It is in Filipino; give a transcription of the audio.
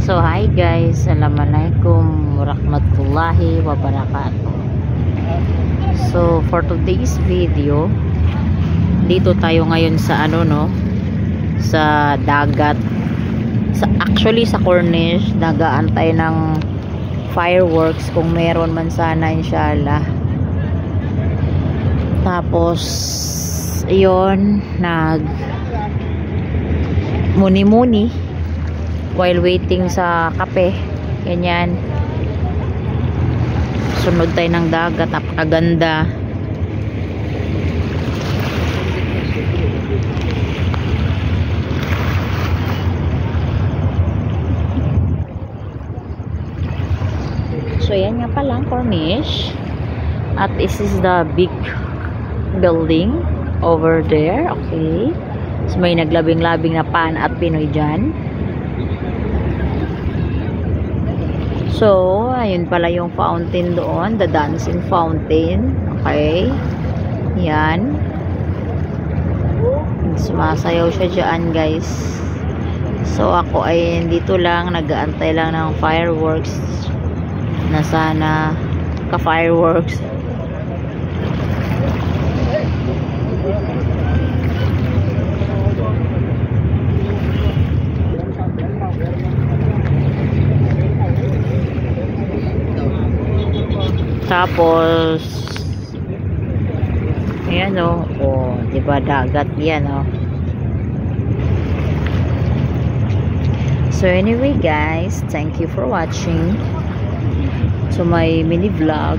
So hi guys, assalamualaikum warahmatullahi wabarakatuh. So for today's video, dito tayo ngayon sa sa dagat. Actually sa Corniche, nagaantay ng fireworks kung meron man sana inshallah. Tapos iyon, muni-muni while waiting sa kape, ganyan. Sunod tayo ng dagat, napakaganda. So yan nga palang Corniche, at this is the big building over there. Okay, so may naglabing-labing na pan at Pinoy dyan. So ayun pala yung fountain doon, the dancing fountain. Okay, yan, sumasayaw siya dyan guys. So ako ay dito lang, nag-aantay lang ng fireworks na sana ka-fireworks. Tapos ayan oh, diba dagat yan So anyway guys, thank you for watching to my mini vlog.